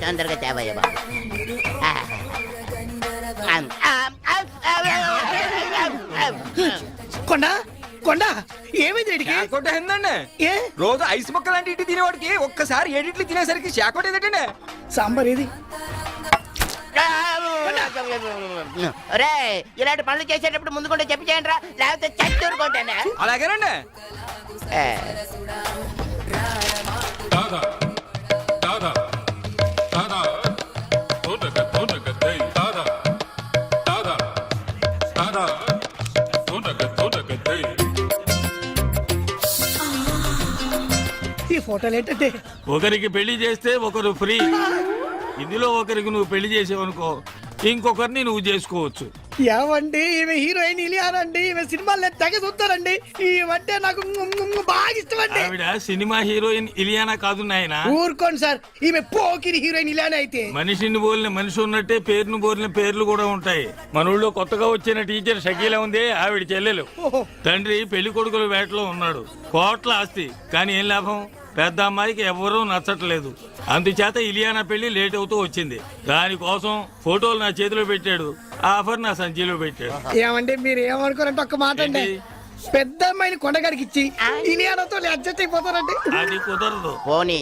తొందరగా తేవయ్య బాబు. కొండ కొండ ఏమైంది ఏందండి రోజు ఐస్ ముక్క లాంటి ఇటు తినేవాడికి ఒక్కసారి ఏడిట్లు తినేసరికి షాకోట్ ఏదంటే సాంబార్ ఏది? రే ఇలాంటి పనులు చేసేటప్పుడు ముందు కూడా చెప్పి చేయండి రా, లేకపోతే చచ్చూరుకుంటానే. అలాగేనండి. ఈ ఫోటోలు ఏంటంటే ఒకరికి పెళ్లి చేస్తే ఒకరు ఫ్రీ. ఇందులో ఒకరికి నువ్వు పెళ్లి చేసేవనుకో ఇంకొకరిని నువ్వు చేసుకోవచ్చు. ఏమండి ఈమె హీరోయిన్ ఇలియానా అండి, ఈమె సినిమాలు తెగ చూస్తారండి. ఈమె నాకు బాగా ఇష్టం అండి. ఆవిడ సినిమా హీరోయిన్ ఇలియానా కాదు నాయన. ఊరుకోండి సార్, ఈమె పోకిరి హీరోయిన్ ఇలియానా అయితే. మనిషిని పోలిన మనిషి ఉన్నట్టే పేరును పోలిన పేర్లు కూడా ఉంటాయి. మన ఊళ్ళో కొత్తగా వచ్చిన టీచర్ షకీలా ఉంది, ఆవిడ చెల్లెలు. తండ్రి పెళ్లి కొడుకుల వేటలో ఉన్నాడు, కోట్ల ఆస్తి. కానీ ఏం లాభం, పెద్ద అమ్మాయికి ఎవరూ నచ్చట్లేదు. అందుచేత ఇలియానా పెళ్లి లేట్ అవుతూ వచ్చింది. దానికోసం ఫోటోలు నా చేతిలో పెట్టాడు, ఆఫర్ నా సంచిలో పెట్టాడు. ఏమంటే మీరు ఏమనుకోరంటే ఒక్క మాట అండి, పెద్ద అమ్మాయిని కొండగారికి ఇచ్చి ఇలియానాతో అడ్జస్ట్ అయిపోతారండి. అది కుదరదు. పోనీ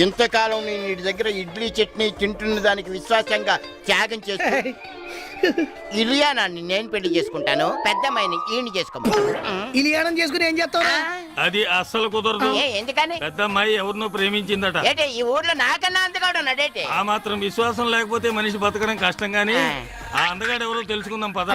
ఇంతకాలం నేను ఇంటి దగ్గర ఇడ్లీ చట్నీ తింటున్న దానికి విశ్వాసంగా త్యాగం చేస్తూ ఇలియానాన్ని నేను పెళ్లి చేసుకుంటాను, పెద్దమ్మాయిని ఈయన చేసుకోమను. ఇలియానం చేసుకుని ఏం చేస్తావు? అది అస్సలు కుదరదు. ఎందుకని? పెద్ద అమ్మాయి ఎవరినో ప్రేమించిందట. ఏంటి ఈ ఊర్లో నాకన్నా అందగాడు ఉన్నాడేంటి? ఆ మాత్రం విశ్వాసం లేకపోతే మనిషి బతకడం కష్టం. గానీ ఆ అందగాడు ఎవరో తెలుసుకుందాం పద.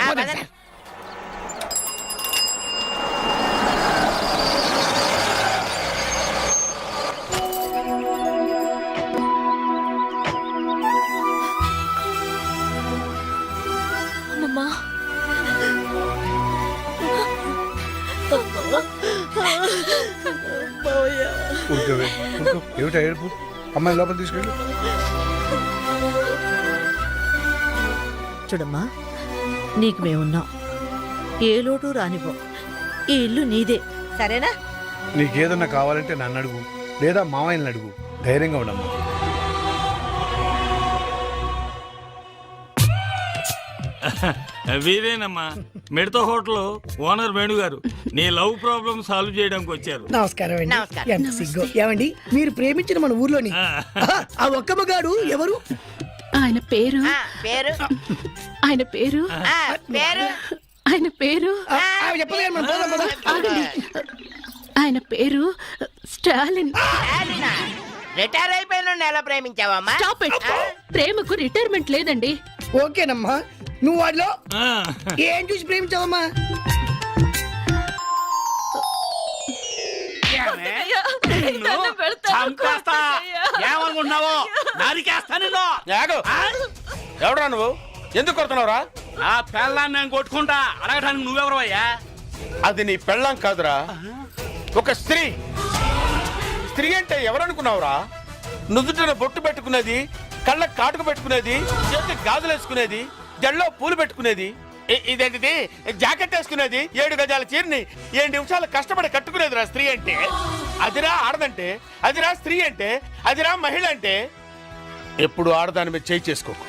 ఏమిటా ఏడుపు? అమ్మాయి లోపల తీసుకెళ్ళు. చూడమ్మా, నీకు మేమున్నాం, ఏ లోటు రానివ్వం. ఈ ఇల్లు నీదే, సరేనా? నీకేదన్నా కావాలంటే నన్ను అడుగు, లేదా మామయ్యని అడుగు. ధైర్యంగా ఉండమ్మా. వీరేనమ్మా, మిడత హోటల్ ఓనర్ వేణు గారు. నీ లవ్ ప్రాబ్లమ్ సాల్వ్ చేయడానికి వచ్చారు. నమస్కారం అండి. ఎంత సిగ్గు. ఏమండి మీరు ప్రేమించిన మన ఊర్లోని ఆ ఒక్క మగాడు ఎవరు? ఆయన పేరు ఆయన పేరు ఆయన పేరు స్టాలిన్. రిటైర్ అయిపోయిన ఎలా ప్రేమించావమ్మా? ప్రేమకు రిటైర్మెంట్ లేదండి. ఓకేనమ్మా, నువ్వు వాడిలో ఏం చూసి ప్రేమించావమ్మా? ఏమనుకుంటున్నావు? ఎవడరా నువ్వు? ఎందుకు కొడుతున్నావురా? ఆ పెళ్ళాన్ని నేను కొట్టుకుంటా అడగటానికి నువ్వెవరు అయ్యా? అది నీ పెళ్ళాం కాదురా, ఒక స్త్రీ. స్త్రీ అంటే ఎవరనుకున్నావురా? నుదుటిన బొట్టు పెట్టుకునేది, కళ్ళకు కాటుకు పెట్టుకునేది, చేతికి గాజులు వేసుకునేది, జల్లో పూలు పెట్టుకునేది, ఇదేంటిది జాకెట్ వేసుకునేది, 7 గజాల చీరని 7 నిమిషాలు కష్టపడి కట్టుకునేదిరా స్త్రీ అంటే. అదిరా ఆడదంటే, అదిరా స్త్రీ అంటే, అదిరా మహిళ అంటే. ఎప్పుడు ఆడదాని మీద చేయి చేసుకోకు.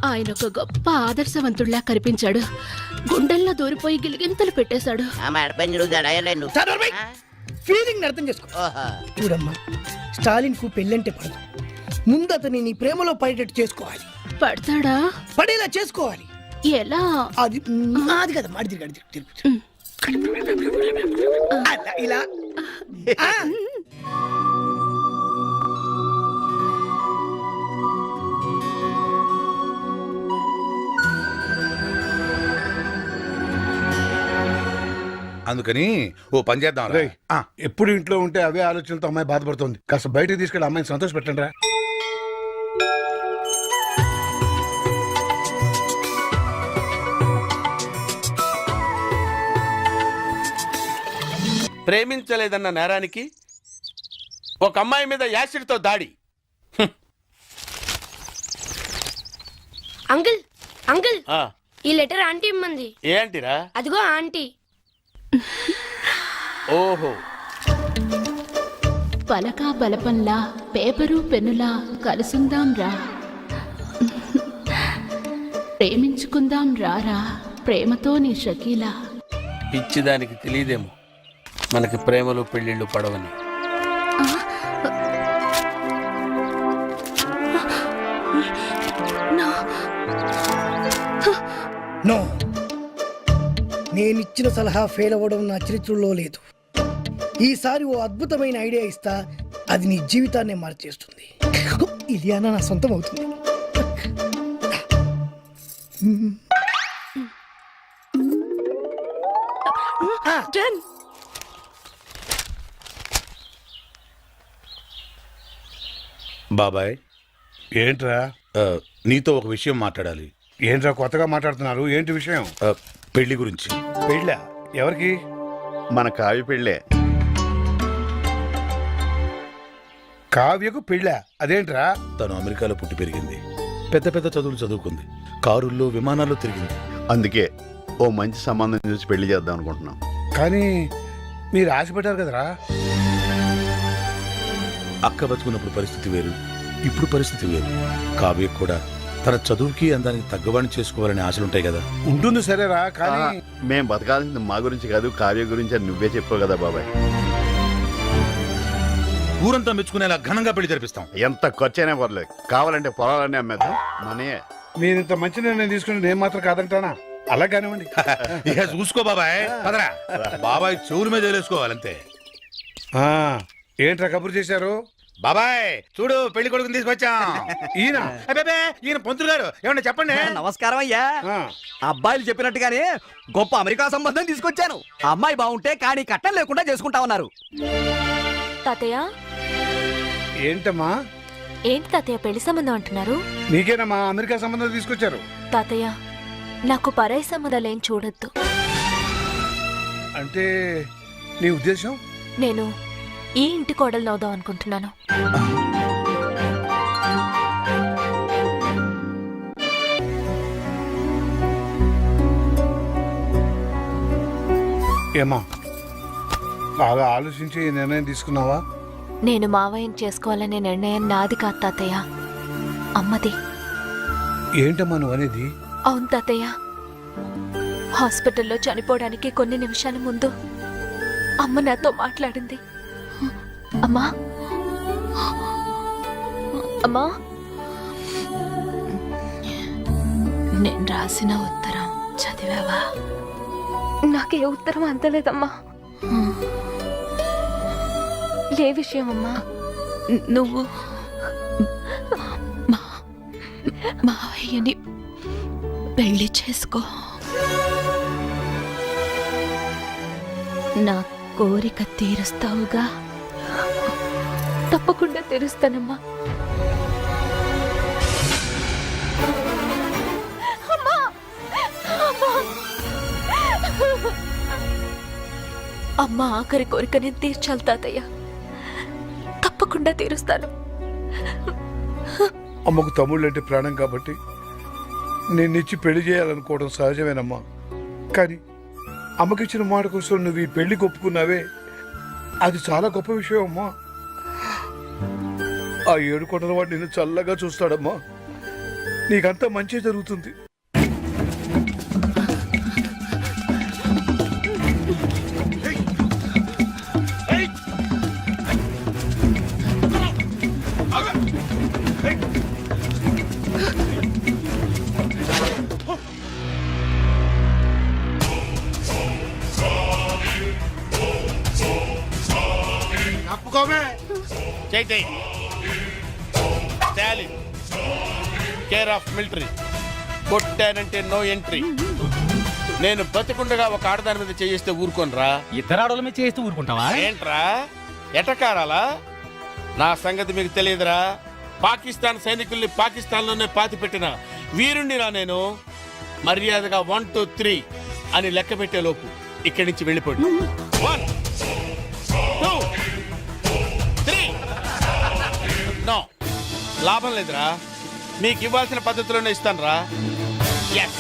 ఆయన ఒక గొప్ప ఆదర్శవంతుడిలా కనిపించాడు. గుండెల్లో దూరిపోయి గిలిగింతలు పెట్టేశాడు. ఫీలింగ్ అర్థం చేసుకో. చూడమ్మా, స్టాలిన్ కు పెళ్ళంటే పడదు. ముందు అతని నీ ప్రేమలో పడేటట్టు చేసుకోవాలి. పడతాడా? పడేలా చేసుకోవాలి. ఎలా? అది అది కదా మాడి ఇలా. అందుకని ఓ పని చేద్దాం. ఎప్పుడు ఇంట్లో ఉంటే అవే ఆలోచనలతో అమ్మాయి బాధపడుతుంది. కాస్త బయటకు తీసుకెళ్ళి అమ్మాయిని సంతోష పెట్టండి రా. ప్రేమించలేదన్న నేరానికి ఒక అమ్మాయి మీద యాసిడ్తో దాడి. అంకుల్ అంకుల్, ఈ లెటర్ ఆంటీ ఇమ్మంది. ఏ ఆంటీరా? అదిగో ఆంటీ. ఓహో, పలకా బలపంలా పేపరు పెన్నులా కలుసుందాం రా, ప్రేమించుకుందాం రారా ప్రేమతో నీ షకీలా. పిచ్చిదానికి తెలియదేమో మనకి ప్రేమలు పెళ్ళిళ్ళు పడవని. నో, నేనిచ్చిన సలహా ఫెయిల్ అవ్వడం నా చరిత్రలో లేదు. ఈసారి ఓ అద్భుతమైన ఐడియా ఇస్తా, అది నీ జీవితాన్నే మార్చేస్తుంది. ఇలియానా నా సొంతం అవుతుంది. బాబాయ్, ఏంట్రా? నీతో ఒక విషయం మాట్లాడాలి. ఏంట్రా కొత్తగా మాట్లాడుతున్నారు? ఏంటి విషయం? పెళ్లి గురించి. పెళ్ళా? ఎవరికి? మన కావి పెళ్ళే. కావ్యకు పెళ్ళా? అదేంట్రా? తను అమెరికాలో పుట్టి పెరిగింది, పెద్ద పెద్ద చదువులు చదువుకుంది, కారుల్లో విమానాల్లో తిరిగింది. అందుకే ఓ మంచి సంబంధం చూసి పెళ్లి చేద్దాం అనుకుంటున్నాం. కానీ మీరు ఆశపడ్డారు కదరా. అక్క బతుకున్నప్పుడు పరిస్థితి వేరు, ఇప్పుడు పరిస్థితి వేరు. కావ్య కూడా తన చదువుకి అందానికి తగ్గవాణి చేసుకోవాలనే ఆశలుంటాయి కదా. ఉంటుంది సరేరా, కానీ మేం బతకాల్సింది మా గురించి కాదు, కావ్య గురించి అని నువ్వే చెప్పావు కదా బాబాయ్. ఊరంతా మెచ్చుకునేలా ఘనంగా పెళ్లి జరిపిస్తాం. ఎంత ఖర్చైనా పర్లేదు, కావాలంటే పొలాలన్నీ అమ్మేద్దాం. మనే మీరు ఇంత మంచి నిర్ణయం తీసుకుని నేను మాత్రం కాదంటానా? అలా కానివ్వండి. ఇక చూసుకో బాబాయ్, పదరా. బాబాయ్ చెవుల మీద వేసుకోవాలంతే. ఏంట్రా కబురు చేశారు? బాబాయ్ చూడు, పెళ్లి కొడుకుని తీసుకొచ్చాం. ఈయన అబ్బే, ఈయన పంతులు గారు, ఏమన్నా చెప్పండి. నమస్కారం అయ్యా. ఆ, అబ్బాయిలు చెప్పినట్టుగానే గొప్ప అమెరికా సంబంధం తీసుకొచ్చాను. ఆ అమ్మాయి బాగుంటే కానీ కట్టం లేకుండా చేసుకుంటా ఉన్నారు. తాతయ్య, ఏంటమ్మా? ఏంటి తాతయ్య పెళ్లి సంబంధం అంటున్నారు? నీకేనమ్మా అమెరికా సంబంధం తీసుకొచ్చారు. తాతయ్య, నాకు పరాయి సంబంధాలేం చూడొద్దు. అంటే నీ ఉద్దేశం? నేను ఈ ఇంటి కోడలు అవుదాం అనుకుంటున్నాను. ఏమా బాగా ఆలోచించి ఈ నిర్ణయం తీసుకున్నావా? నేను మావయ్యని చేసుకోవాలనే నిర్ణయం నాది కాదు తాతయ్య, అమ్మది. ఏంటమ్మా నువ్వు అనేది? అవును తాతయ్య, హాస్పిటల్లో చనిపోవడానికి కొన్ని నిమిషాల ముందు అమ్మ నాతో మాట్లాడింది. అమ్మా, అమ్మా, నేను రాసిన ఉత్తరం చదివావా? నాకే ఉత్తరం అందలేదమ్మా. ఏ విషయం అమ్మా? నువ్వు మావయ్యని పెళ్లి చేసుకో. నా కోరిక తీరుస్తావుగా? తప్పకుండా తీరుస్తానమ్మా. అమ్మ ఆఖరి కోరిక నేను తీర్చాలి తాతయ్య, తప్పకుండా తీరుస్తాను. అమ్మకు తమ్ముళ్ళు అంటే ప్రాణం కాబట్టి నిన్నిచ్చి పెళ్లి చేయాలనుకోవడం సహజమేనమ్మా. కానీ అమ్మకిచ్చిన మాట కోసం నువ్వు ఈ పెళ్లి ఒప్పుకున్నావే, అది చాలా గొప్ప విషయం అమ్మా. ఆ 7 కొండల వాడు నిన్ను చల్లగా చూస్తాడమ్మా. నీకంతా మంచి జరుగుతుంది. చైతే స్టాలిన్ కేర్ ఆఫ్ మిలిటరీ, కొట్టానంటే నో ఎంట్రీ. నేను బతికుండగా ఒక ఆడదాని మీద చేయిస్తే ఊరుకోనరా? ఇద్దరు ఆడోళ్ళ మీద చేస్తూ ఊరుకుంటావా? ఏంట్రా ఎటకారాలా? నా సంగతి మీకు తెలియదురా. పాకిస్తాన్ సైనికుల్ని పాకిస్తాన్లోనే పాతి పెట్టిన వీరుణ్ణిరా నేను. మర్యాదగా 1 2 3 అని లెక్క పెట్టే లోపు ఇక్కడి నుంచి వెళ్ళిపోండి. 1 2 3. నో, లాభం లేదురా. మీకు ఇవ్వాల్సిన పద్ధతిలోనే ఇస్తాను రా. ఎస్.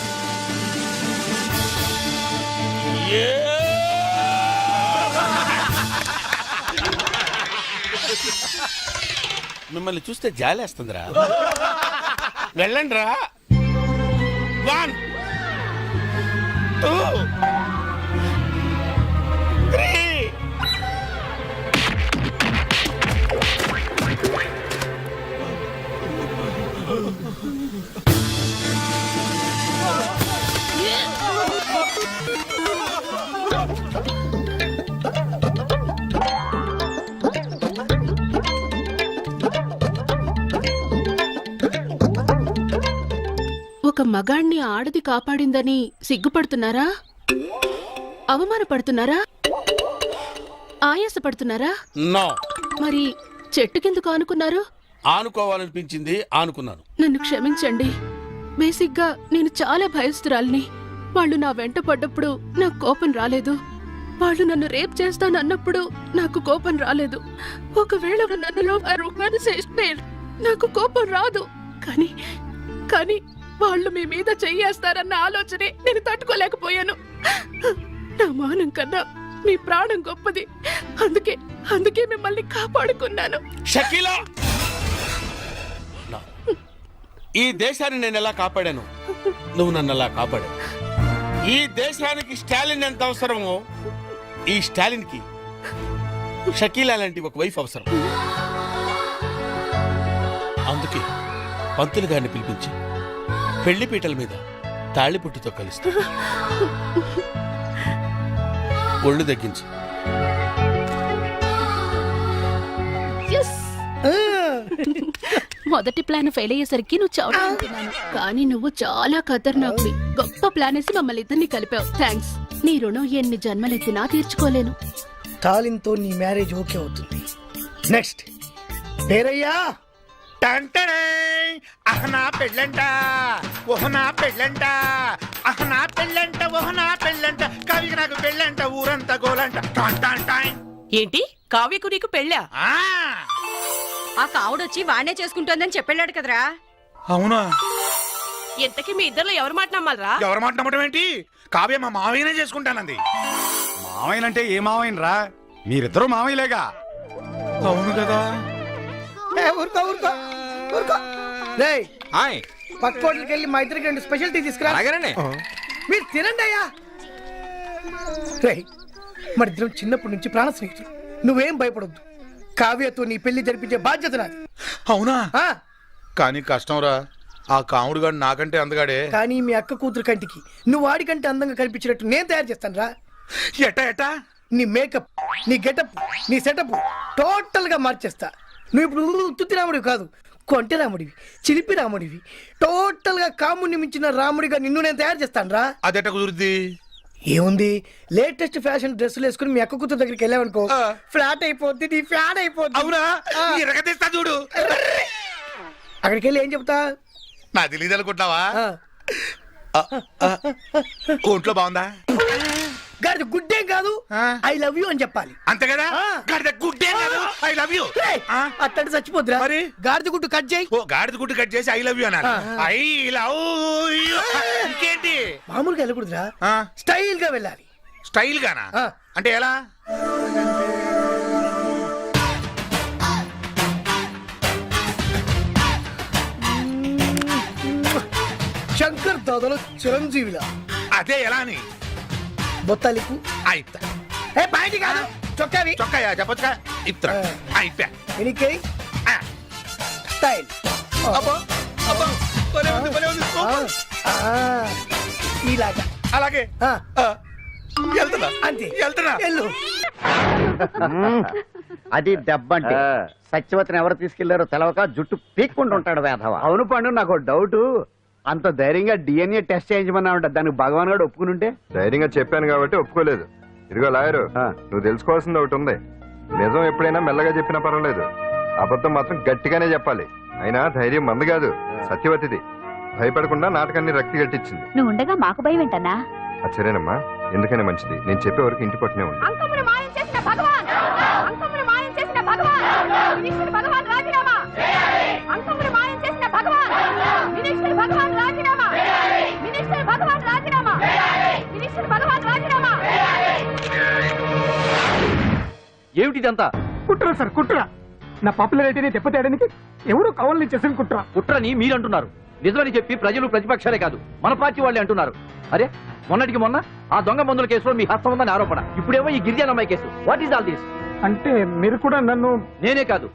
మిమ్మల్ని చూస్తే జాలేస్తుందిరా. వెళ్ళండి రా. 1 2 3. ఒక మగాణ్ణి ఆడది కాపాడిందని సిగ్గుపడుతున్నారా? అవమానపడుతున్నారా? ఆయాసపడుతున్నారా? నో. మరి చెట్టుకెందుకు ఆనుకున్నారు? ఆనుకోవాలనిపించింది, ఆనుకున్నాను. నన్ను క్షమించండి. బేసిక్గా నేను చాలా భయస్తురాల్ని. వాళ్ళు నా వెంట పడ్డప్పుడు నాకు కోపం రాలేదు. వాళ్ళు నన్ను రేప్ చేస్తానన్నప్పుడు నాకు కోపం రాలేదు. ఒకవేళ నన్నులో నాకు కోపం రాదు. కానీ వాళ్ళు మీ మీద చెయ్యేస్తారన్న ఆలోచనే నేను తట్టుకోలేకపోయాను. నా మానం కన్నా మీ ప్రాణం గొప్పది. అందుకే మిమ్మల్ని కాపాడుకున్నాను. షకీలా, ఈ దేశాన్ని నేను ఎలా కాపాడాను, నువ్వు నన్ను ఎలా కాపాడావు. ఈ దేశానికి స్టాలిన్ ఎంత అవసరమో, ఈ స్టాలిన్ కి షకీలా లాంటి ఒక వైఫ్ అవసరం. అందుకే పంతులు గారిని పిలిపించి పెళ్లి పీటల మీద తాళిపుట్టుతో కలుస్తా. ఒళ్ళు తగ్గించు. మొదటి ప్లాన్ ఫెయిల్ అయ్యేసరికి నువ్వు చావుతున్నాను, కానీ నువ్వు చాలా ఖతర్నాక్వి. గొప్ప ప్లాన్ వేసి మమ్మల్ని ఇద్దరిని కలిపావు. థ్యాంక్స్. నీ రుణం ఎన్ని జన్మలెత్తినా తీర్చుకోలేను. తాలింతో నీ మ్యారేజ్ ఓకే అవుతుంది. నెక్స్ట్ పేరయ్యా. అహనా పెళ్ళంట, ఓహనా పెళ్ళంట, అహనా పెళ్ళంట, ఓహనా పెళ్ళంట, కవికి నాకు పెళ్ళంట, ఊరంతా గోలంట. ఏంటి కావ్యకు నీకు పెళ్ళా? ఆ కావుడొచ్చి వాణ్ణే చేసుకుంటోందని చెప్పాడు కదరా. అవునా? ఎంతకీ మీ ఇద్దరు ఎవరు మాట నమ్మాలరా? ఎవరు మాట నమ్మటం ఏంటి? కావ్య మా మావయ్యనే చేసుకుంటానంది. మావయ్యనంటే ఏ మావయ్యనరా? మీరిద్దరు మావయ్యలేగా. అవును కదా. ఊరుకో ఊరుకో ఊరుకో. రేయ్, పక్క హోటల్కి వెళ్ళి మా ఇద్దరికి 2 స్పెషల్ టీ తీసుకురా. మీరు తినండి అయ్యా. రేయ్, మన ఇద్దరం చిన్నప్పటి నుంచి ప్రాణ స్నేహితులు. నువ్వేం భయపడొద్దు. కావ్యతో నీ పెళ్లి జరిపించే బాధ్యత నాది. అవునా? కానీ కష్టంరా. ఆ కాముడు గాడు నాకంటే అందగాడే. కానీ మీ అక్క కూతురు కంటికి నువ్వు వాడికంటే అందంగా కనిపించినట్టు నేను తయారు చేస్తాను రా. ఎట్టా? నీ మేకప్, నీ గెటప్, నీ సెటప్ టోటల్ గా మార్చేస్తా. నువ్వు ఇప్పుడు తుత్తి రాముడివి కాదు, కొంటె రాముడివి, చిలిపి రాముడివి. టోటల్ గా కాముడిని మించిన రాముడిగా నిన్ను నేను తయారు చేస్తాను రా. అదెట్ట కుదురుద్ది? ఏముంది, లేటెస్ట్ ఫ్యాషన్ డ్రెస్సులు వేసుకుని మీ అక్క కూతురు దగ్గరికి వెళ్ళావనుకో, ఫ్లాట్ అయిపోద్ది, నీ ఫ్యాన్ అయిపోద్ది. అవునా? ఎరగదీస్తా చూడు. అక్కడికి వెళ్ళి ఏం చెప్తా? నా తెలీదు అనుకుంటున్నావా? ఒంట్లో బాగుందా? గాడిద గుడ్డే కాదు, ఐ లవ్ యూ అని చెప్పాలి. అంతే కదా? గాడిద గుడ్డే కాదు, ఐ లవ్ యూ. అట్టంటే చచ్చిపోద్దురా. మరి గాడిద గుడ్డు కట్ చేయి. ఓ, గాడిద గుడ్డు కట్ చేసి ఐ లవ్ యూ అన్నారు. I love you. ఇంకేంటి? మామూలుగా వెళ్ళకూడదురా, స్టైల్ గా వెళ్ళాలి. స్టైల్ గానా? అంటే ఎలా? శంకర్ దాదాలో చిరంజీవిలా. అదే ఎలా అని? బొత్తాలికు అయితా. ఏ పాయింట్ కాదు, చొక్కావి. చొక్కాయా చెప్పొచ్చుగా. ఇత్తా అయిపోయా. ఎనికై స్టైల్. ఇలాగా. అలాగే వెళ్తున్నా. అంతే, వెళ్తున్నా. వెళ్ళు. అది దెబ్బంటే సత్యవతిని ఎవరు తీసుకెళ్లారో తెలవక జుట్టు పీక్కుంటుంటాడు వేధవ. అవును పండు, నాకు డౌట్. అంత ధైర్యంగా DNA టెస్ట్ చేయించమన్నా ఉంటా, దానికి భగవాన్ గారు ఒప్పుకుని ఉంటే. ధైర్యంగా చెప్పాను కాబట్టి ఒప్పుకోలేదు. ఇదిగో లాయరు, నువ్వు తెలుసుకోవాల్సింది ఒకటి ఉంది. నిజం ఎప్పుడైనా మెల్లగా చెప్పినా పర్వాలేదు, అబద్ధం మాత్రం గట్టిగానే చెప్పాలి. అయినా ధైర్యం మంది కాదు, సత్యవతిది. భయపడకుండా నాటకాన్ని రక్తి గట్టించింది. నువ్వు ఉండగా మాకు భయం ఏంటన్నా? సరేనమ్మా, ఎందుకనే మంచిది. నేను చెప్పే వరకు ఇంటి పట్టునే ఉంది. ఏమిటిదంతా? కుట్ర సార్, కుట్ర. నా పాపులారిటీని దెబ్బతేయడానికి ఎవరు కావాలని చేసిన కుట్ర. కుట్రని మీరు అంటున్నారు, నిజమని చెప్పి ప్రజలు ప్రతిపక్షాలే కాదు మన పార్టీ వాళ్ళే అంటున్నారు. అరే మొన్నటికి మొన్న ఆ దొంగ మందుల కేసులో మీ హస్తం ఉందని ఆరోపణ, ఇప్పుడేమో ఈ గిరిజన అమ్మాయి case. What is all this? అంటే మీరు కూడా నన్ను... నేనే కాదు,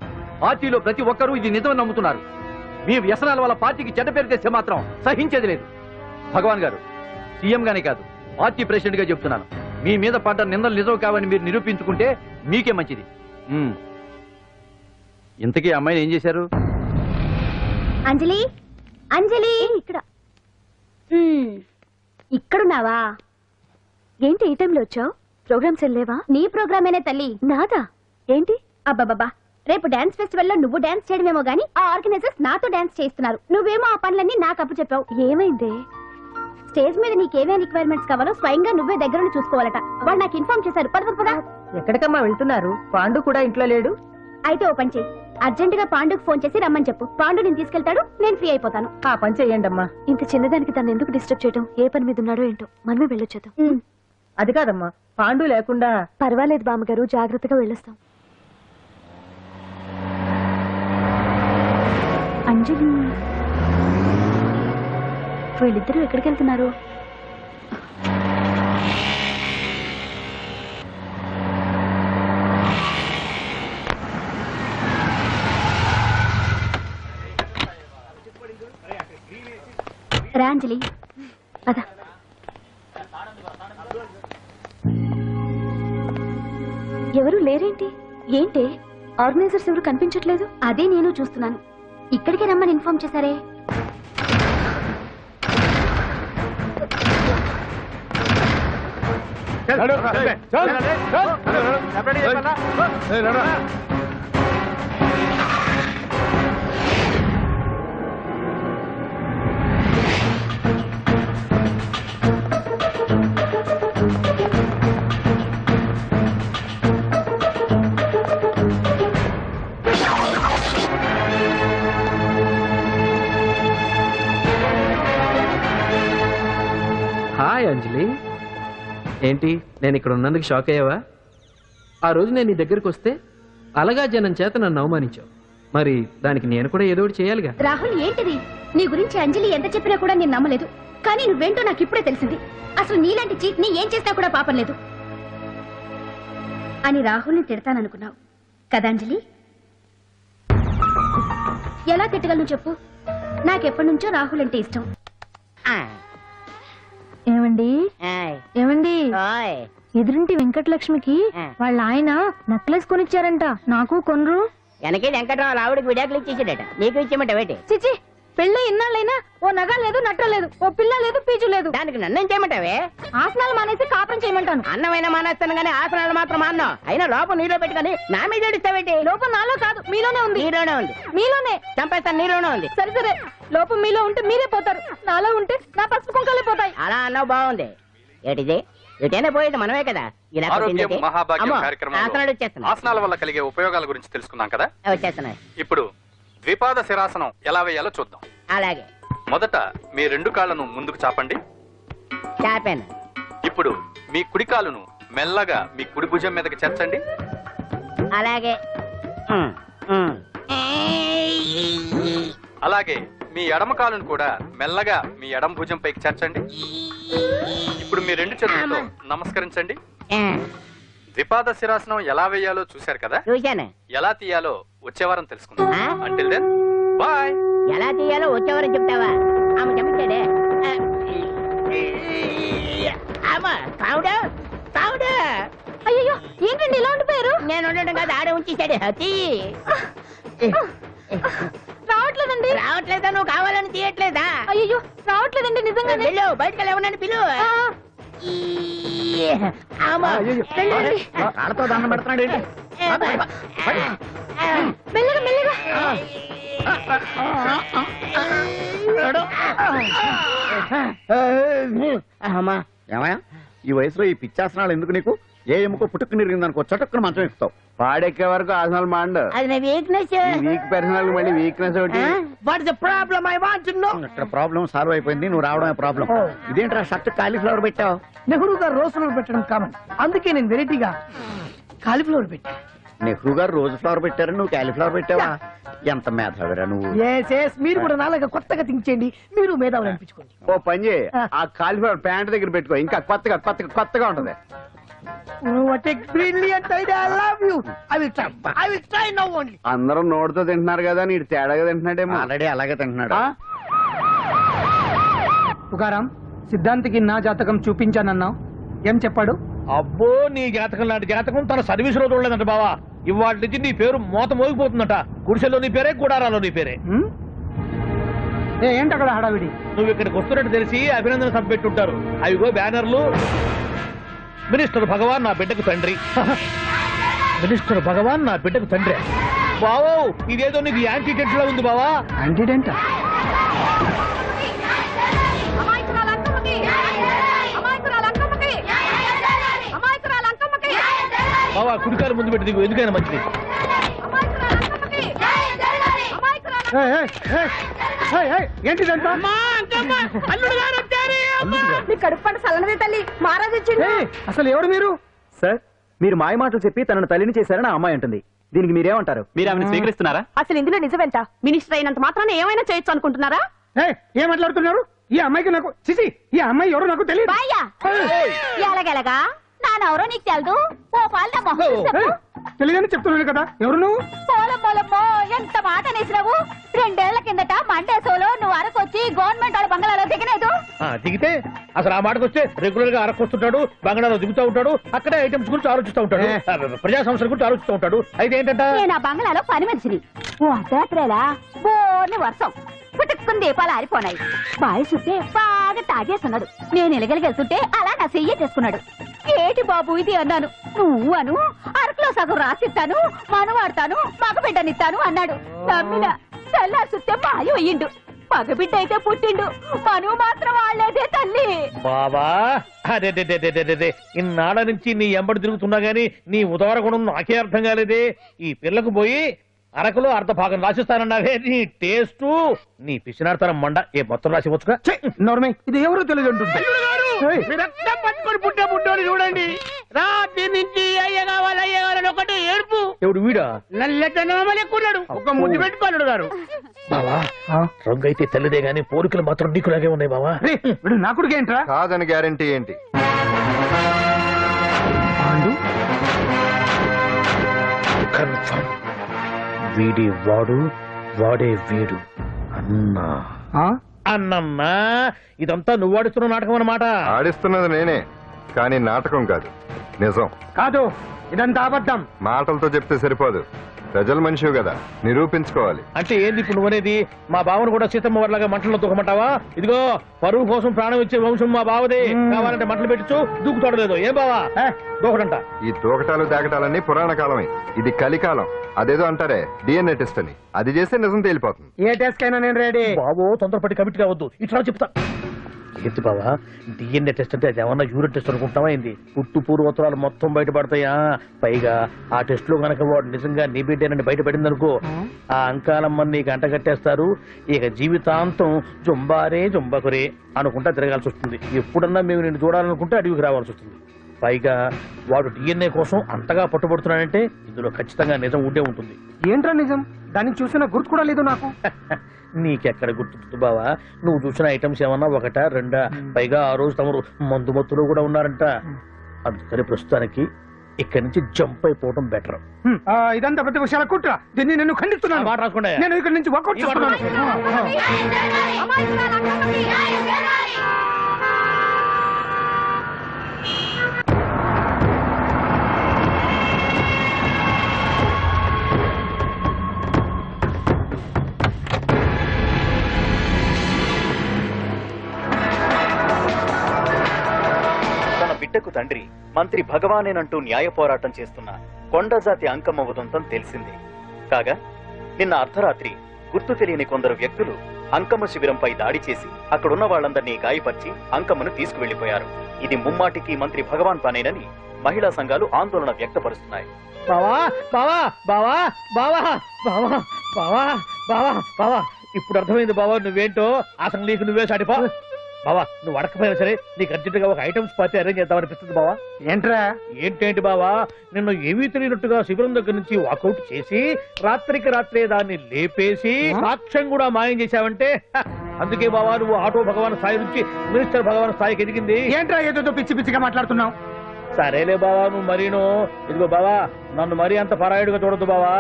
పార్టీలో ప్రతి ఒక్కరూ ఇది నిజమని నమ్ముతున్నారు. మీ వ్యసనాల వల్ల పార్టీకి చెడ్డ పేరు తెస్తే మాత్రం సహించేది లేదు. భగవాన్ గారు, సీఎం గానే కాదు పార్టీ ప్రెసిడెంట్ గా చెప్తున్నాను, మీ మీద పడ్డ నిందలు నిజం కావని మీరు నిరూపించుకుంటే మీకే మంచిది. ఇంతకీ అమ్మాయిని ఏం చేశారు? అంజలి, అంజలి, ఇక్కడ ఇక్కడున్నావా? ఏంటి ఈ టైంలో వచ్చావు? ప్రోగ్రామ్స్ వెళ్ళేవా? నీ ప్రోగ్రామేనే తల్లి. నాదా? ఏంటి? అబ్బాబాబా, రేపు డాన్స్ ఫెస్టివల్ లో నువ్వు డాన్స్ చేయడమేమో గానీ ఆ ఆర్గనైజర్స్ నాతో డాన్స్ చేస్తున్నారు. నువ్వేమో ఆ పనులన్నీ నాకు అప్పు చెప్పావు. ఏమైంది? స్టేజ్ మీద నీకేమేం రిక్వైర్మెంట్స్ కావాలో స్వయంగా నువ్వే దగ్గర చూసుకోవాలట. వాళ్ళు నాకు ఇన్ఫార్మ్ చేశారు. పద. ఎక్కడికమ్మా వెళ్తున్నారు? పాండు కూడా ఇంట్లో లేడు. అయితే ఓ పని చేయి, అర్జెంట్ గా పాండుకు ఫోన్ చేసి రమ్మని చెప్పు. పాండు నేను తీసుకెళ్తాడు, నేను ఫ్రీ అయిపోతాను. ఆ పని చెయ్యండి అమ్మా. ఇంత చిన్నదానికి తను ఎందుకు డిస్టర్బ్ చేయడం? ఏ పని మీద ఉన్నాడో ఏంటో, మనమే వెళ్ళొచ్చేద్దాం. అది కాదమ్మా, పాండు లేకుండా... పర్వాలేదు బామ్మగారు, జాగ్రత్తగా వెళ్ళొస్తాం. అంజలి, వీళ్ళిద్దరూ ఎక్కడికి వెళ్తున్నారు? రా అంజలి, పద. ఎవరు లేరేంటి? ఏంటి ఆర్గనైజర్స్ ఎవరు కనిపించట్లేదు? అదే నేను చూస్తున్నాను. ఇక్కడికే రమ్మని ఇన్ఫార్మ్ చేశారే. హాయ్ అంజలి, ఏంటి నేను ఇక్కడ ఉన్నందుకు షాక్ అయ్యావా? ఆ రోజు నేను నీ దగ్గరకు వస్తే అలగా జనం చేత నన్ను అవమానించావు. మరి దానికి నేను కూడా ఏదో ఒకటి చేయాలిగా. రాహుల్, ఏంటిది? నీ గురించి అంజలి ఎంత చెప్పినా కూడా నేను నమ్మలేదు. కానీ నువ్వేంటో నాకు ఇప్పుడే తెలిసింది. అసలు నీలాంటి చీట్ ని ఏం చేసినా కూడా పాపం లేదు అని రాహుల్ని తిడతాననుకున్నావు కదా అంజలి? ఎలా తిట్టగలను చెప్పు? నాకెప్పటి నుంచో రాహుల్ అంటే ఇష్టం. ఏమండి ఏమండి, ఎదురింటి వెంకటలక్ష్మికి వాళ్ళ ఆయన నెక్లెస్ కొనిచ్చారంట. నాకు కొనరు? వెనకే వెంకటరావు ఆవిడకి విడాకులు ఇచ్చేసాడట, నీకు ఇచ్చేమంటావేటి? చిచి, పెళ్ళి ఇన్నాళ్ళైనా ఓ నగ లేదు, నట్ట లేదు, ఓ పిల్ల లేదు, పీచు లేదు. దానికి నన్నేం చేయమంటావే? ఆసనాలు మానేసి కాపురం చేయమంటాను. అన్నమైన మానేస్తాను గానీ ఆసనాలు మాత్రం మానో. అయినా లోపం నీలో పెట్టుకొని నా మీద ఏడుస్తావేటి? లోపం నాలో కాదు, మీలోనే ఉంది. నీలోనే ఉంది. మీలోనే చంపేస్తాను, నీలోనే ఉంది. సరే సరే, లోపం మీలో ఉంటే మీరే పోతారు, నాలో ఉంటే నా పసుపు కుంకాలే పోతాయి. అలా అన్నావు, బాగుంది. ఏటిది? ఎటైనా పోయేది మనమే కదా. ఇలా ఆరోగ్యం మహాభాగ్యం అమ్మో, కార్యక్రమంలో ఆసనాలు వచ్చేస్తున్నాయి. ఆసనాల వల్ల కలిగే ఉపయోగాల గురించి తెలుసుకున్నాం కదా. వచ్చేస్తున్నాయి. ఇప్పుడు ద్విపాద శిరాసనం ఎలా వేయాలో చూద్దాం. అలాగే. మొదట మీ రెండు కాళ్ళను ముందుకు చాపండి. చాపాను. ఇప్పుడు మీ కుడి కాలును మెల్లగా మీ కుడి భుజం మీదకి చేర్చండి. అలాగే. అలాగే మీ ఎడమ కాలును కూడా మెల్లగా మీ ఎడమ భుజం పైకి చేర్చండి. ఇప్పుడు మీ రెండు చేతులతో నమస్కరించండి. ద్విపాద శిరాసనం ఎలా వేయాలో చూశారు కదా. చూశాను. ఎలా తీయాలో వచ్చే వారం తెలుసుకుందాం. Until then bye. ఎలా తీయాలో వచ్చేవారని చెప్తావా? ఆమె చెప్తాడే. అయ్యో, ఏంటండి ఇలా ఉండిపోయారు? నేను ఉండడం కాదు, ఆడే ఉంచేసాడు. రావట్లేదండి. రావట్లేదా? నువ్వు కావాలని తీయట్లేదా? అయ్యో, రావట్లేదండి నిజంగా. వెళ్ళు, బయటకు వెళ్ళవనని పిలు. కాళ్ళతో దండం పెడుతున్నాడు. మెల్లగా మెల్లగా. ఏమయ్యా, ఈ వయసులో ఈ పిచ్చాసనాలు ఎందుకు నీకు? ఏ ఎముకో పుట్టుకు నిరిగిందనుకో చటుక్కున మంచం ఎక్కుతావు. పాడెక్కే వరకు ఆసనాలు మాండు. అది నా వీక్నెస్. వీక్ పర్సనల్ మళ్ళీ వీక్నెస్ ఒకటి. What is the problem? I want to know. ఇక్కడ ప్రాబ్లం సాల్వ్ అయిపోయింది, నువ్వు రావడమే ప్రాబ్లం. ఇదేంట్రా షర్ట్ కాలీఫ్లవర్ పెట్టావు? నెహ్రూ గారు రోజ్ ఫ్లవర్ పెట్టడం కామన్, అందుకే నేను వెరైటీగా కాలీఫ్లవర్ పెట్టా. నెహ్రూ గారు రోజు ఫ్లవర్ పెట్టారు, నువ్వు క్యాలీఫ్లవర్ పెట్టావా? ఎంత మేధావిరా నువ్వు. మీరు కూడా నాలాగా కొత్తగా థింక్ చేయండి, మీరు మేధావులు అనిపించుకోండి. ఓ పని చేయి, ఆ కాలీఫ్లవర్ ప్యాంట్ దగ్గర పెట్టుకో, ఇంకా కొత్తగా ఉంటది. What a brilliant idea! I love you. I will try now only. అందరూ నోటితో తింటున్నారు కదా, నీడు తేడాగా తింటున్నాడేమో. ఆల్రెడీ అలాగే తింటున్నాడు. పుకారం, సిద్ధాంతికి నా జాతకం చూపించానన్నావు, ఏం చెప్పాడు? అబ్బో, నీ జాతకం లాంటి జాతకం తన సర్వీస్ లో చూడలేదంట బావా. ఇవాళ నుంచి నీ పేరు మోత మోగిపోతుందట. గుడిసెలో నీ పేరే, గుడారాలో నీ పేరే. ఏంటి అక్కడ హడావిడి? నువ్వు ఇక్కడికి వస్తున్నట్టు తెలిసి అభినందన సభ పెట్టుంటారు. అవిగో బ్యానర్లు. మినిస్టర్ భగవాన్ నా బిడ్డకు తండ్రి. మినిస్టర్ భగవాన్ నా బిడ్డకు తండ్రి. బావో, ఇదేదో నీకు యాంటీడెంట్ లా ఉంది బావా. యాంటీడెంట్? బావా, కుడికారు ముందు పెట్టి దిగు, ఎందుకైనా మంచిది. ఏంటిదంట? కడుపు పంట సల్లనదే తల్లి, మహారాజు వచ్చింది. అసలు ఎవరు మీరు? సార్, మీరు మాయ మాటలు చెప్పి తనను తల్లిని చేశారని ఆ అమ్మాయి అంటుంది. దీనికి మీరేమంటారు? మీరు ఆమెను స్వీకరిస్తున్నారా? అసలు ఇందులో నిజమేంట? మినిస్టర్ అయినంత మాత్రాన ఏమైనా చేయొచ్చు అనుకుంటున్నారా? ఏం మాట్లాడుతున్నారు? ఈ అమ్మాయికి నాకు చిసి, ఈ అమ్మాయి ఎవరో నాకు తెలియదు. ఎలాగెలగా నానెవరో నీకు తెలదు. ఓ పాలమ్మ తెలియదని చెప్తున్నాను కదా, ఎవరు నువ్వు? పోలమ్మోలమ్మో, ఎంత మాట అనేసినావు. 2 ఏళ్ల కిందట మండే సోలో నువ్వు అరకొచ్చి గవర్నమెంట్ వాళ్ళ బంగాళాలో దిగలేదు. దిగితే అసలు ఆ మాటకు వస్తే రెగ్యులర్ గా అరకొస్తుంటాడు, బంగాళాలో దిగుతూ ఉంటాడు, అక్కడే ఐటమ్స్ గురించి ఆలోచిస్తూ ఉంటాడు, ప్రజా సమస్యల గురించి ఆలోచిస్తూ ఉంటాడు. అయితే ఏంటంటే నేను ఆ బంగాళాలో పని మనిషిని. ఓ అర్ధరాత్రేలా బోర్ని వర్షం పుట్టుకుని దీపాలు ఆరిపోనాయి. బాయ్ చూస్తే బాగా తాగేస్తున్నాడు. నేను ఎలగలిగెళ్తుంటే అలా నా చెయ్యి చేసుకున్నాడు. ఏటి బాబు ఇది అన్నాను. నువ్వు అను, అరకులో సగం రాసిస్తాను, మనవాడతాను, మగబిడ్డనిస్తాను అన్నాడు. నమ్మిన తెల్లారి చూస్తే మాయం అయ్యిండు. మగబిడ్డ అయితే పుట్టిండు, మనువు మాత్రం వాళ్ళేదే తల్లి. బాబా, అదే ఇన్నాళ్ళ నుంచి నీ ఎంబడి తిరుగుతున్నా గానీ నీ ఉదార గుణం నాకే అర్థం కాలేదే. ఈ పిల్లకు పోయి అరకులో అర్ధ భాగం రాసిస్తానన్నావే, నీ టేస్టు, నీ పిచ్చినాడతనం మండ. ఏ మొత్తం రాసి వచ్చుగా. ఇది ఎవరో తెలియదు అంటుంది. పుట్టే పుట్టోని చూడండి, రాత్రి నుంచి అయ్య కావాలని ఒకటి ఏడుపు. ఎవడు వీడా? నల్లెక్కున్నాడు, ఒక ముద్దు పెట్టుకోలేడు గారు. బావా, రంగు అయితే తెల్లదే గానీ పోలికలు మాత్రం నీకులాగే ఉన్నాయి బావా. నా కొడుకు ఏంట్రా? కాదని గ్యారంటీ ఏంటి? కన్ఫర్మ్, వీడి వాడు, వాడే వీడు. అన్నా అన్నమ్మా, ఇదంతా నువ్వు ఆడుతున్న నాటకం అన్నమాట. ఆడిస్తున్నది నేనే, కానీ నాటకం కాదు, నిజం. కాదు, ఇదంతా అబద్ధం. మాటలతో చెప్తే సరిపోదు, ప్రజల మనిషివి కదా, నిరూపించుకోవాలి. అంటే ఏంది ఇప్పుడు నువ్వనేది? మా బావను కూడా సీతమ్మ వారిలాగా మంటల్లో దూకమంటావా? ఇదిగో, పరువు కోసం ప్రాణం ఇచ్చే వంశం మా బావదే. కావాలంటే మంటలు పెట్టచ్చు, దూకుతాడలేదు. ఏం బావా దూకడంట? ఈ తూకటాలు దాకటాలన్నీ పురాణ కాలమే, ఇది కలికాలం. అదేదో అంటారే డిఎన్ఏ టెస్ట్ అని, అది చేస్తే నిజం తేలిపోతుంది. ఏ టెస్ట్ కైనా నేను రెడీ. బాబో, తొందరపడి కమిట్ కావద్దు, ఇట్లా చెప్తా. ఏంటి బావా, డిఎన్ఏ టెస్ట్ అంటే అది ఏమన్నా యూరిన్ టెస్ట్ అనుకుంటావా ఏంది? పుట్టు పూర్వోత్తరాలు మొత్తం బయటపడతాయా? పైగా ఆ టెస్ట్ లో గనక వాడు నిజంగా నీ బిడ్డేనని బయటపడింది అనుకో, ఆ అంకాలమ్మని నీకు అంట కట్టేస్తారు. ఇక జీవితాంతం జుంబారే జుంబకురే అనుకుంటా తిరగాల్సి వస్తుంది. ఎప్పుడన్నా మేము నిన్ను చూడాలనుకుంటే అడవికి రావాల్సి వస్తుంది. పైగా వాడు డిఎన్ఏ కోసం అంతగా పట్టుబడుతున్నాడంటే ఇందులో ఖచ్చితంగా నిజం ఉండే ఉంటుంది. ఏంట్రా నిజం? దాన్ని చూసిన గుర్తు కూడా లేదు నాకు. నీకెక్కడ గుర్తుంది బావా? నువ్వు చూసిన ఐటమ్స్ ఏమన్నా ఒకటా రెండా? పైగా ఆ రోజు తమరు మందు మత్తులో కూడా ఉన్నారంట. అందుకని ప్రస్తుతానికి ఇక్కడి నుంచి జంప్ అయిపోవడం బెటర్. ఇదంతా పెద్ద విషయాల కుట్ర, దీన్ని నేను ఖండిస్తున్నాను. మాట రాసుకుంటా, నేను ఇక్కడి నుంచి వర్కౌట్ చేస్తున్నాను. బిడ్డకు తండ్రి మంత్రి భగవానేనంటూ న్యాయ పోరాటం చేస్తున్న కొండజాతి అంకమ్మ ఉదంతం తెలిసింది. కాగా నిన్న అర్ధరాత్రి గుర్తు తెలియని కొందరు వ్యక్తులు అంకమ్మ శిబిరంపై దాడి చేసి అక్కడున్న వాళ్లందరినీ గాయపరిచి అంకమ్మను తీసుకువెళ్లిపోయారు. ఇది ముమ్మాటికి మంత్రి భగవాన్ పనేనని మహిళా సంఘాలు ఆందోళన వ్యక్తపరుస్తున్నాయి. బావా బావా బావా బావా బావా బావా బావా బావా ఇప్పుడు అర్థమైంది బావా, నువ్వేంటో అసలు నీకు నువ్వే సాటిపో. బావా నువ్వు అడకపోయినా సరే నీకు అర్జెంటుగా ఒక ఐటమ్స్ పార్టీ అరేంజ్ చేద్దామనిపిస్తుంది బావా. ఏంట్రా? ఏంటేంటి బావా, నిన్ను ఏమీ తెలియనట్టుగా శిబిరం దగ్గర నుంచి వాకౌట్ చేసి రాత్రికి రాత్రే దాన్ని లేపేసి సాక్ష్యం కూడా మాయం చేశావంటే అందుకే బావా నువ్వు ఆటో భగవాన్ స్థాయి నుంచి మినిస్టర్ భగవాన్ స్థాయికి ఎదిగింది. ఏంట్రా ఏదో పిచ్చి పిచ్చిగా మాట్లాడుతున్నావు? సరేలే బావా నువ్వు మరీను. ఇదిగో బావా నన్ను మరీ అంత పరాయుడుగా చూడద్దు బావా.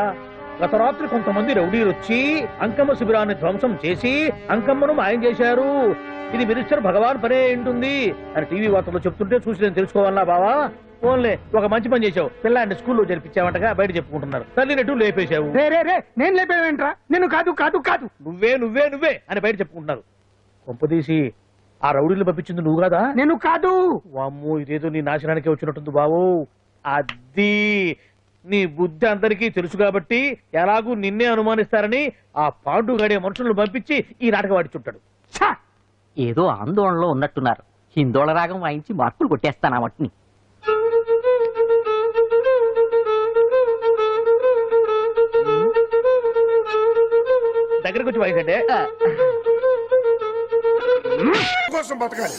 గత రాత్రి కొంతమంది రౌడీలు వచ్చి అంకమ్మ శిబిరాన్ని ధ్వంసం చేసి అంకమ్మను మాయం చేశారు. ఇది మినిస్టర్ భగవాన్ పనే ఉంటుంది అని టీవీ వార్తల్లో చెప్తుంటే చూసి నేను తెలుసుకోవాలా బావా. ఓన్లే ఒక మంచి పని చేశావు, పిల్లాన్ని స్కూల్లో జరిపించావంటగా బయట చెప్పుకుంటున్నారు. తల్లినట్టు లేపేశావు. నేను లేపేవేంట్రా? నేను కాదు కాదు కాదు నువ్వే నువ్వే నువ్వే అని బయట చెప్పుకుంటున్నారు. కొంపదీసి ఆ రౌడీలు పంపించింది నువ్వు కాదా? నేను కాదు. వామ్మో ఇదేదో నీ నాశనానికి వచ్చినట్టుంది బావు. అది నీ బుద్ధి అందరికీ తెలుసు కాబట్టి ఎలాగూ నిన్నే అనుమానిస్తారని ఆ పాండు గడే మనుషులను పంపించి ఈ నాటకం ఆడిచుంటాడు. ఏదో ఆందోళనలో ఉన్నట్టున్నారు. హిందోళ రాగం వాయించి మార్కులు కొట్టేస్తాను ఆ మట్టిని. దగ్గరకు వచ్చి వాయించండి. కోసం బతకాలి.